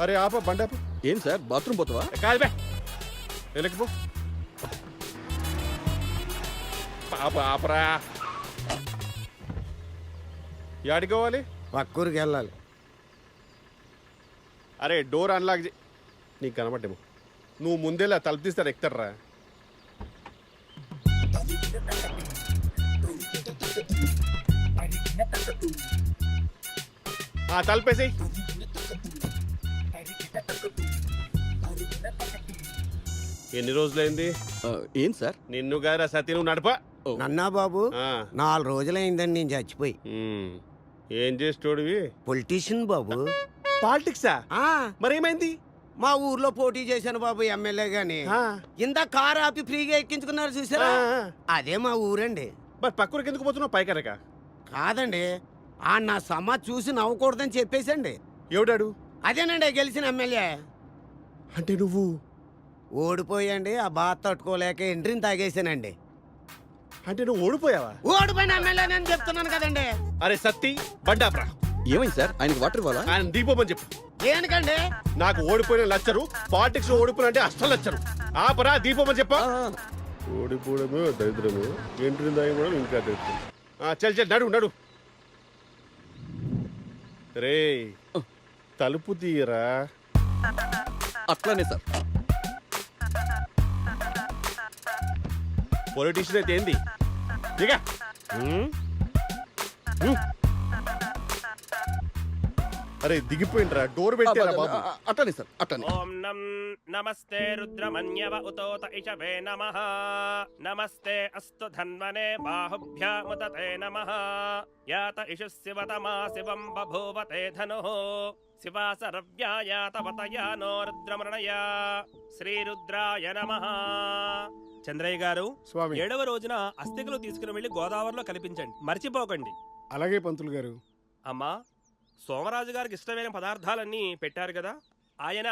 అరే ఆప బండి ఆపు. ఏం సార్ బాత్రూమ్ పోతావా? కాదు బే వెళ్ళకపో. పాప ఆపరా. యాడికి పోవాలి? పక్కూరికి వెళ్ళాలి. అరే డోర్ అన్లాక్ నీకు కనబడ్డేమో. నువ్వు ముందేలా తలుపు తీస్తాడు ఎక్కుతారా. తలుపేసేయి. ఎన్ని రోజులైంది? ఏం సార్? నిన్ను గారా సతీ నువ్వు నడప. నన్నా బాబు 4 రోజులైందని నేను చచ్చిపోయి. ఏం చేసేటోడివి? పొలిటీషియన్ బాబు. పాలిటిక్సా? మరేమైంది? మా ఊర్లో పోటీ చేశాను బాబు ఎమ్మెల్యే గాని. ఇంత కారు ఆపి ఫ్రీగా ఎక్కించుకున్నారు చూసారా, అదే మా ఊరండి. మరి పక్కూరికి ఎందుకు పోతున్నావు? పైకనక కాదండి, ఆ నా సమ చూసి నవ్వకూడదని చెప్పేసండి. ఎవడాడు? అదేనండి గెలిచిన ఎమ్మెల్యే. అంటే నువ్వు ఓడిపోయండి, ఆ బాధ తట్టుకోలేక ఎంట్రీని తాగేసానండి. అంటే నువ్వు ఓడిపోయావా? ఓడిపోయిన ఎమ్మెల్యే నేను చెప్తున్నాను కదండి. అరే సత్తి బండాప్రా. ఏమైంది సార్? ఆయనకి వాటర్ ఇవ్వాలా? ఆయన దిగిపోమని చెప్పు. దేనికండి? నాకు ఓడిపోయిన లచ్చరు, పాలిటిక్స్ లో ఓడిపోయిన అంటే అస్సలు లచ్చరు. ఆపరా దీపోమని చెప్పా. ఓడిపోవడమే దరిద్రము, ఎంట్రీ దాగి కూడా ఇంకా దరిద్రం. చల్ చల్ నడు నడు. రే తలుపు తీయరా. అట్లానే సార్. పొలిటీషియన్ అయితే ఏంది? దిగా. అరే దిగిపోయిండ్రా, డోర్ పెట్టారా బాబు. అట్లానే సార్ అట్లానే. ఓం నమస్తే రుద్రమన్యవ ఉతోత ఇషవే నమః. నమస్తే అస్తు ధన్వనే బాహుభ్యాముదతే నమః. యాత ఇషు శివతమా శివం బభూవతే ధనుః. శివాసరవ్యాయాతవతయానో రుద్రమృణయా. శ్రీరుద్రాయ నమః. చంద్రయ్య గారు, స్వామి 7వ రోజున అస్థికలు తీసుకుని వెళ్లి గోదావరిలో కల్పించండి, మర్చిపోకండి. అలాగే పంతులు గారు. అమ్మా, సోమరాజు గారికి ఇష్టమైన పదార్థాలన్నీ పెట్టారు కదా, ఆయన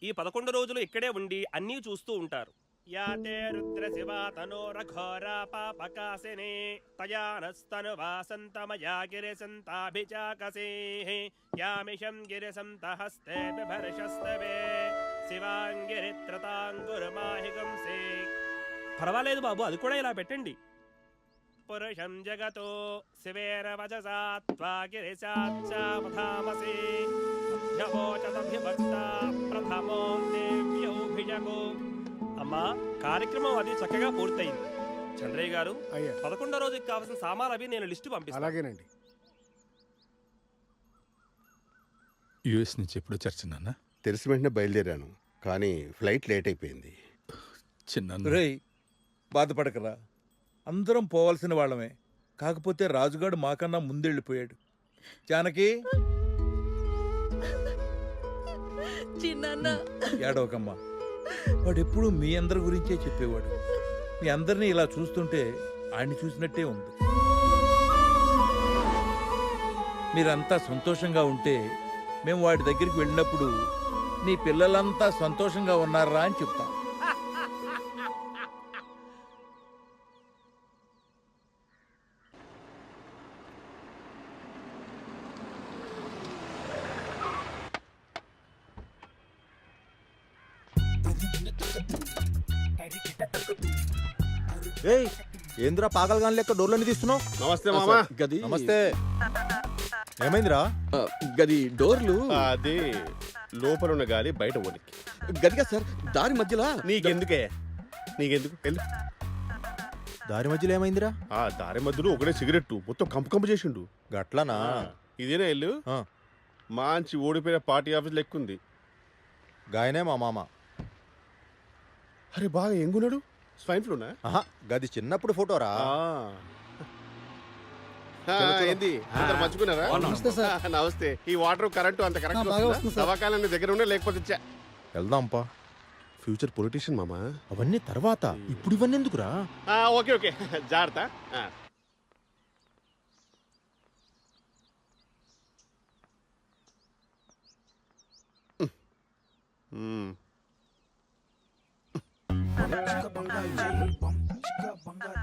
ఈ 11 రోజులు ఇక్కడే ఉండి అన్నీ చూస్తూ ఉంటారు. యాతే రుద్ర శివా తనోరఘోరా పాపకాసిని తయానస్తను వాసంతమయా గిరిసంతాభిచాకసే. యామిషం గిరిసంతహస్తే బిభర్షస్తవే శివాంగిరిత్రతాంగురమాహికంసే. పర్వాలేదు బాబు, అది కూడా ఇలా పెట్టండి. పురుషం జగతో శివేన వచసా త్వా గిరిశాచ్చావధామసి. అభ్యవోచదభిభక్త ప్రథమో దేవ్యౌభిషకో. అమ్మా, కార్యక్రమం అది చక్కగా పూర్తయింది. చంద్రయ్య గారు, అయ్యా 11వ రోజుకి కావాల్సిన సామాన్లు అవి నేను లిస్టు పంపిస్తాను. అలాగేనండి. యుఎస్ నుంచి ఎప్పుడు చర్చ నాన్న? తెలిసి వెంటనే బయలుదేరాను, కానీ ఫ్లైట్ లేట్ అయిపోయింది. చిన్న రేయ్, బాధపడకరా, అందరం పోవాల్సిన వాళ్ళమే. కాకపోతే రాజుగాడు మాకన్నా ముందెళ్ళిపోయాడు. జానకి, ఏడవకమ్మా. వాడెప్పుడు మీ అందరి గురించే చెప్పేవాడు. మీ అందరినీ ఇలా చూస్తుంటే ఆయన్ని చూసినట్టే ఉంది. మీరంతా సంతోషంగా ఉంటే మేము వాడి దగ్గరికి వెళ్ళినప్పుడు నీ పిల్లలంతా సంతోషంగా ఉన్నారా అని చెప్తాం. ఏంద్రా పాగలగాని లెక్క డోర్లన్నీ తీస్తున్నావు? నమస్తే మామా. గది నమస్తే. ఏమైందిరా? గది డోర్లు. అది లోపల ఉన్న గాలి బయట ఓడికి. గదిగా సార్, దారి మధ్యలో. నీకెందుకు వెళ్ళు. దారి మధ్యలో ఏమైందిరా? ఆ దారి మధ్యలో ఒకటే సిగరెట్ మొత్తం కంపు కంపు చేసిండు. గట్లనా? ఇదేనా వెళ్ళు. మంచి ఓడిపోయిన పార్టీ ఆఫీస్ లెక్కుంది. గాయనే మా మామ. అరే బాగా ఎంగున్నాడు. స్వైన్ ఫ్లూనా? గది చిన్నప్పుడు ఫోటోరా. ఏంది మంచుకున్నారా? నమస్తే. ఈ వాటర్ కరెంటు అంత కరెక్ట్ దవాకాలన్నీ దగ్గర ఉండే, లేకపోతే వెళ్దాంపా. ఫ్యూచర్ పొలిటీషియన్ మామా. అవన్నీ తర్వాత, ఇప్పుడు ఇవన్నీ ఎందుకురా? ఓకే ఓకే, జాగ్రత్త.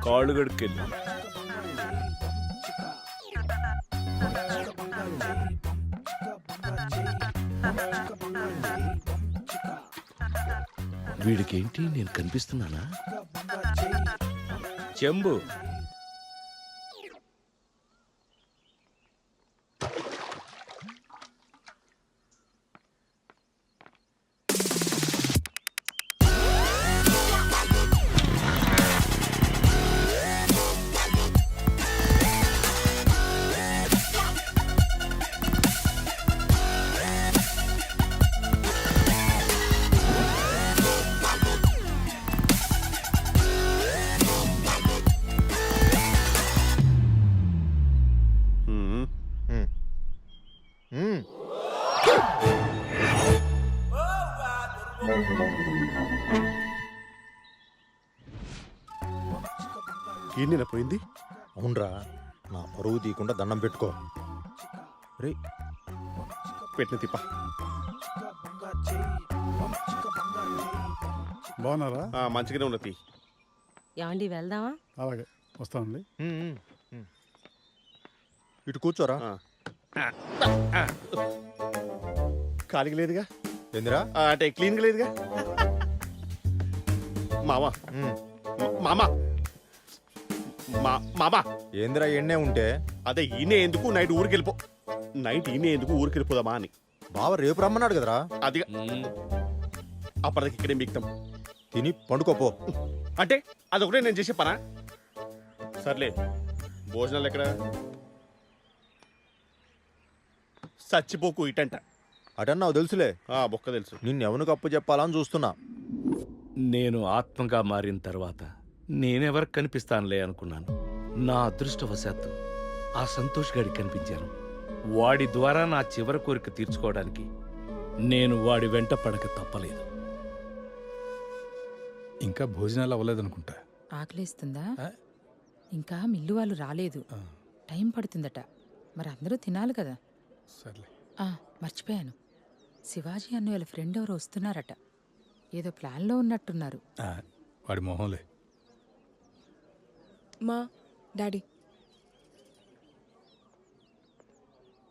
కాళ్ళు గడికెళ్ళి వీడికేంటి నేను కనిపిస్తున్నానా? చెంబు మ్మ్. ఈయన పోయింది. అవునరా, నా పరువు తీయకుండా దండం పెట్టుకో. రే, పెట్టిన తిప్ప. బాగున్నారా? మంచిగానే ఉన్నది. ఏమండి వెళ్దామా? అలాగే వస్తానండి. మ్మ్, మ్మ్, మ్మ్. ఇటు కూర్చోరా. ఖాళీగా లేదుగా. ఏందిరా? అంటే క్లీన్గా లేదుగా. మామా మ్మ్. మామా మామా ఏందిరా ఎన్నే ఉంటే? అదే ఈయనే ఎందుకు నైట్ ఊరికి వెళ్ళిపో. నైట్ ఈయనే ఎందుకు ఊరికి వెళ్ళిపోదామా అని. బావ రేపు రమ్మన్నాడు కదరా. అది అప్పటికి ఇక్కడే మిగతాం. తిని పండుకోపో. అంటే అదొకటే నేను చేసే పనా? సర్లే, భోజనాలు ఎక్కడ? చచ్చిపోకు ఇటంట. అటన్నావు తెలుసులే. బొక్క తెలుసు. నిన్నెవరికి అప్పు చెప్పాలని చూస్తున్నా. నేను ఆత్మగా మారిన తర్వాత నేనెవరికి కనిపిస్తానులే అనుకున్నాను. నా అదృష్టవశాత్తు ఆ సంతోష్ గాడికి కనిపించాను. వాడి ద్వారా నా చివరి కోరిక తీర్చుకోవడానికి నేను వాడి వెంట పడక తప్పలేదు. ఇంకా భోజనాలు అవ్వలేదనుకుంటా. ఆకలిస్తుందా? ఆ? ఇంకా మిల్లు వాళ్ళు రాలేదు, టైం పడుతుందట. మరి అందరూ తినాలి కదా. సర్లే. మర్చిపోయాను, శివాజీ అన్న వాళ్ళ ఫ్రెండ్ ఎవరో వస్తున్నారట. ఏదో ప్లాన్లో ఉన్నట్టున్నారు. వాడి మొహంలే. మా డాడీ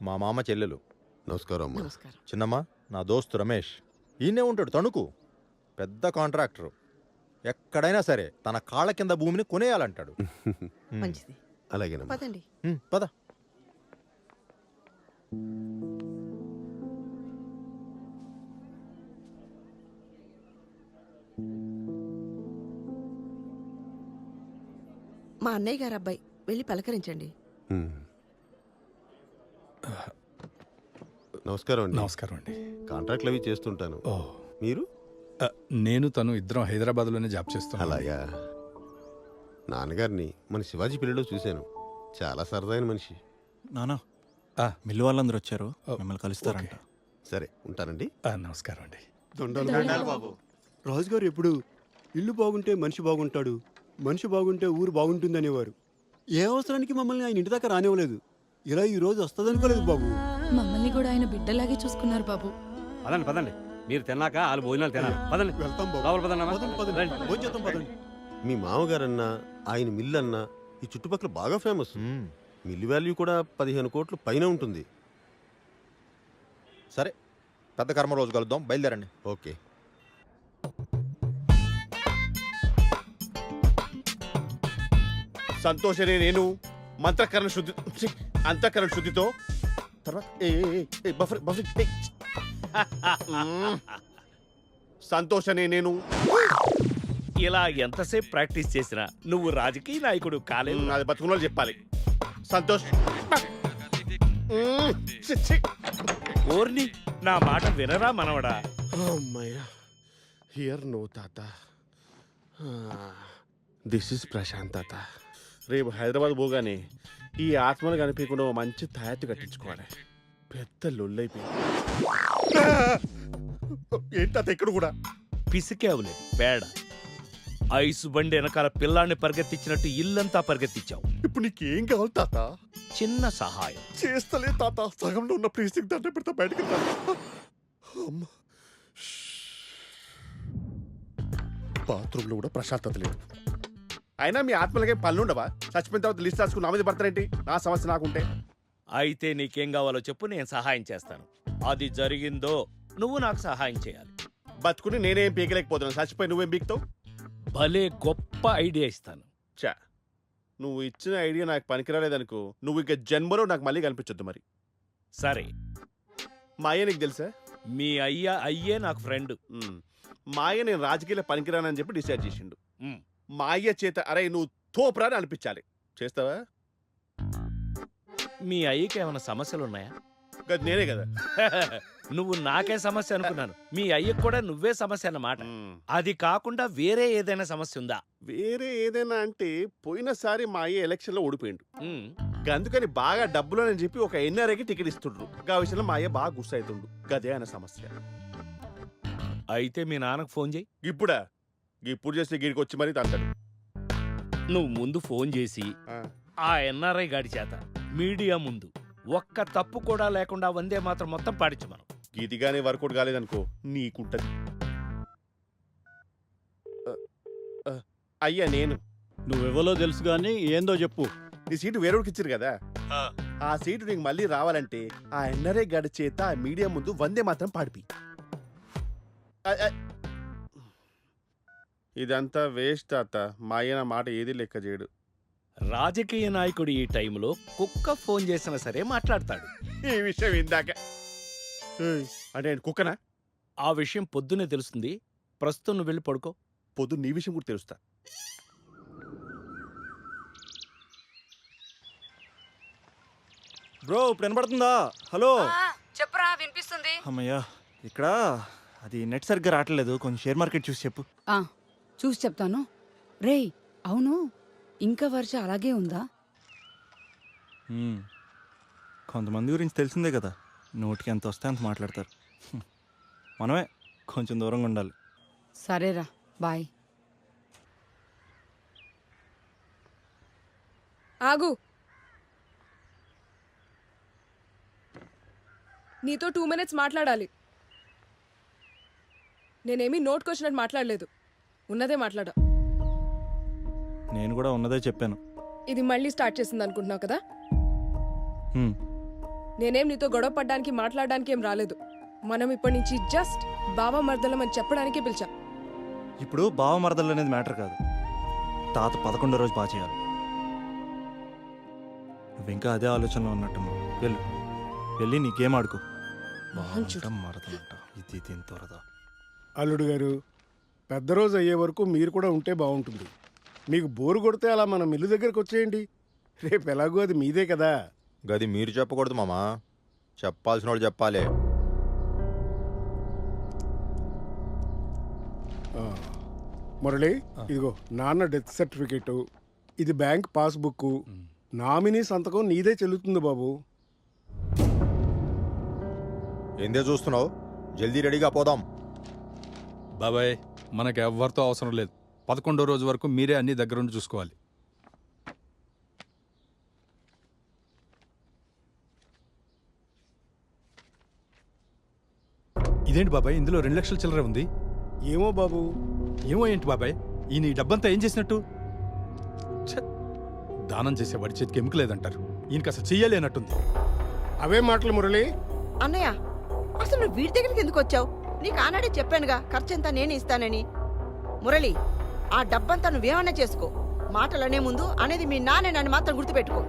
మా మామ చెల్లెలు. నమస్కారం. నమస్కారం. చిన్నమ్మ, నా దోస్తు రమేష్. ఈయనే ఉంటాడు తణుకు. పెద్ద కాంట్రాక్టర్. ఎక్కడైనా సరే తన కాళ్ళ కింద భూమిని కొనేయాలంటాడు. మంచిది. అలాగే పదండి. పద. మా అన్నయ్య గారు అబ్బాయి, వెళ్ళి పలకరించండి. నమస్కారం అండి. నమస్కారం అండి. కాంట్రాక్ట్లు అవి చేస్తుంటాను. మీరు? నేను తను ఇద్దరం హైదరాబాద్లోనే జాబ్ చేస్తాను. అలాగా. నాన్నగారిని మన శివాజీ పెళ్లిలో చూశాను. చాలా సరదైన మనిషి. నానా, మిల్లు వాళ్ళందరూ వచ్చారు, మిమ్మల్ని కలుస్తారంట. సరే, ఉంటానండి. నమస్కారం అండి. రాజుగారు ఎప్పుడు ఇల్లు బాగుంటే మనిషి బాగుంటాడు, మనిషి బాగుంటే ఊరు బాగుంటుంది అనేవారు. ఏ అవసరానికి మమ్మల్ని ఆయన ఇంటి దాకా రానివ్వలేదు. ఇలా ఈ రోజు వస్తుందనుకోలేదు బాబు. మమ్మల్ని కూడా ఆయన బిడ్డలాగే చూసుకున్నారు బాబు. పదండి పదండి, మీరు తిన్నాక వాళ్ళు భోజనాలు తినాలి. పదండి వెళ్తాం బాబు. లోపల పదండి అమ్మా. పదండి, పదండి. భోంచేద్దాం, పదండి. మీ మామగారన్నా ఆయన మిల్లు అన్నా ఈ చుట్టుపక్కల బాగా ఫేమస్. మ్మ్. మిల్లు వాల్యూ కూడా 15 కోట్ల పైన ఉంటుంది. సరే, పెద్ద కర్మ రోజు కలుద్దాం. బయలుదేరండి. ఓకే. సంతోషనే నేను మంత్రకరణ శుద్ధి అంతఃకరణ శుద్ధితో తర్వాత సంతోషనే నేను. ఇలా ఎంతసేపు ప్రాక్టీస్ చేసినా నువ్వు రాజకీయ నాయకుడు కాలేవు. అది బతుకున్న చెప్పాలి. సంతోష్ ఓర్ని నా మాట వినరా మనవడా. అమ్మయ్యా, హియర్ నో తాత. దిస్ ఇస్ ప్రశాంత్ తాత. రేపు హైదరాబాద్ పోగానే ఈ ఆత్మలు కనిపించకుండా ఓ మంచి తయారు కట్టించుకోవాలి. పెద్ద లొల్లైపోయింది. ఏంటి ఎక్కడ కూడా పిసికేవులే పేడ. ఐసు బండి వెనకాల పిల్లాన్ని పరిగెత్తించినట్టు ఇల్లంతా పరిగెత్తించావు. ఇప్పుడు నీకేం కావాలి తాత? చిన్న సహాయం చేస్తలే తాత. సగంలో ఉన్న ప్రీస్టికి దండ పెడతా బయటకు బాత్రూంలో కూడా ప్రశాంతత లేదు. అయినా మీ ఆత్మలకే పనులు ఉండవా? చచ్చిపోయిన తర్వాత లిస్ట్ రాసుకుని నా మీద పడతారేంటి? నా సమస్య నాకుంటే. అయితే నీకేం కావాలో చెప్పు, నేను సహాయం చేస్తాను. అది జరిగిందో నువ్వు నాకు సహాయం చేయాలి. బతుకుని నేనేం పీకలేకపోతున్నాను, చచ్చిపోయి నువ్వేం పీకుతావు? భలే గొప్ప ఐడియా ఇస్తాను. చా, నువ్వు ఇచ్చిన ఐడియా నాకు పనికిరాలేదనుకో, నువ్వు ఇక జన్మలో నాకు మళ్ళీ కనిపించొద్దు. మరి సరే, మా అయ్య నీకు తెలుసా? మీ అయ్యే నాకు ఫ్రెండ్. మా అయ్య నేను రాజకీయాలు పనికిరానని చెప్పి డిసైడ్ చేసిండు. మా అయ్య చేత అరే నువ్వు తోపురా అని అనిపించాలి. చేస్తావా? మీ అయ్యకి ఏమైనా సమస్యలున్నాయా? గది నేనే కదా. నువ్వు నాకే సమస్య అనుకున్నాను. మీ అయ్యకు కూడా నువ్వే సమస్య అన్నమాట. అది కాకుండా వేరే ఏదైనా సమస్య ఉందా? వేరే ఏదైనా అంటే పోయినసారి మా అయ్య ఎలక్షన్ లో ఓడిపోయిండు. ఉమ్, అందుకని బాగా డబ్బులని చెప్పి ఒక ఎన్ఆర్ఐకి టికెట్ ఇస్తుండ్రు. ఆ విషయంలో మా అయ్య బాగా గుస్సు అవుతుండు. గదే అన్న సమస్య. అయితే మీ నాన్నకు ఫోన్ చేయి. ఇప్పుడా? ఇప్పుడు చేస్తే గీడికి వచ్చి మరీ తంటాడు. నువ్వు ముందు ఫోన్ చేసి ఆ ఎన్ఆర్ఐ గాడి చేత మీడియా ముందు ఒక్క తప్పు కూడా లేకుండా వందే మాత్రం మొత్తం పాడించు. మనం గీతిగానే వర్కౌట్ కాలేదనుకో నీకుంటది. అయ్యా నేను. నువ్వెవరో తెలుసు కానీ ఏందో చెప్పు. నీ సీటు వేరేడికి ఇచ్చారు కదా, ఆ సీటు నీకు మళ్ళీ రావాలంటే ఆ ఎన్ఆర్ఐ గాడి చేత ఆ మీడియా ముందు వందే మాత్రం పాడిపి. ఇదంతా వేస్ట్ తాత. మా అయ్య నా మాట ఏది లెక్క చేయడు. రాజకీయ నాయకుడు ఈ టైంలో కుక్క ఫోన్ చేసినా సరే మాట్లాడతాడు. ఈ విషయం ఇందాక అంటే నేను కుక్కనా? ఆ విషయం పొద్దునే తెలుస్తుంది. ప్రస్తుతం నువ్వు వెళ్ళి పడుకో. పొద్దు నీ విషయం కూడా తెలుస్తా. బ్రో ఇప్పుడు వినపడుతుందా? హలో చెప్పరా, వినిపిస్తుంది. అమ్మయ్యా, ఇక్కడ అది నెట్ సరిగ్గా రావట్లేదు. కొంచెం షేర్ మార్కెట్ చూసి చెప్పు. చూసి చెప్తాను. రేయ్, అవును, ఇంకా వర్ష అలాగే ఉందా? కొంతమంది గురించి తెలిసిందే కదా, నోటికి ఎంత వస్తే అంత మాట్లాడతారు. మనమే కొంచెం దూరంగా ఉండాలి. సరేరా, బాయ్. ఆగు, నీతో 2 minutes మాట్లాడాలి. నేనేమీ నోట్కొచ్చినట్టు మాట్లాడలేదు, ఉన్నదే మాట్లాడా. నేను కూడా ఉన్నదే చెప్పాను. ఇది మళ్ళీ స్టార్ట్ చేసింది అనుకుంటున్నావు కదా? నేనేం నీతో గొడవ పడ్డానికి మాట్లాడడానికి ఏం రాలేదు. మనం ఇప్పటి నుంచి జస్ట్ బావ మర్దలం అని చెప్పడానికే పిలిచా. ఇప్పుడు బావ మరదలు అనేది మ్యాటర్ కాదు, తాత 11వ రోజు బాగా చేయాలి. నువ్వు ఇంకా అదే ఆలోచనలో ఉన్నట్టున్నావు. వెళ్ళి నీకేం ఆడుకో. మరదలంట ఇది తింతోరదా. అల్లుడు గారు, పెద్ద రోజు అయ్యే వరకు మీరు కూడా ఉంటే బాగుంటుంది. మీకు బోరు కొడితే అలా మన మిల్లు దగ్గరకు వచ్చేయండి. రేపు ఎలాగో అది మీదే కదా. గది మీరు చెప్పకూడదు మామా, చెప్పాల్సిన వాళ్ళు చెప్పాలి. మురళి, ఇదిగో నాన్న డెత్ సర్టిఫికేట్, ఇది బ్యాంక్ పాస్బుక్, నామినీ సంతకం నీదే చెల్లుతుంది బాబు. ఏందే చూస్తున్నావు? జల్దీ రెడీగా పోదాం. బాబాయ్, మనకి ఎవ్వరితో అవసరం లేదు. 11వ రోజు వరకు మీరే అన్ని దగ్గరుండి చూసుకోవాలి. ఇదేంటి బాబాయ్, ఇందులో 2 లక్షల చిల్లర ఉంది. ఏమో బాబు. ఏమో ఏంటి బాబాయ్, ఈయన ఈ డబ్బంతా ఏం చేసినట్టు? దానం చేసే వాడి చేతికి ఎముక లేదంటారు. ఈయనకి అసలు చెయ్యలేనట్టుంది. అవే మాటలు మురళి. అన్నయ్య, అసలు నువ్వు వీడి దగ్గరికి ఎందుకు వచ్చావు? నీకు ఆనాడే చెప్పానుగా ఖర్చంతా నేను ఇస్తానని. మురళి, ఆ డబ్బంతా నువ్వేమన్నా చేసుకో, మాటలనే ముందు అనేది మీ నాన్నే నన్ను మాత్రం గుర్తుపెట్టుకో.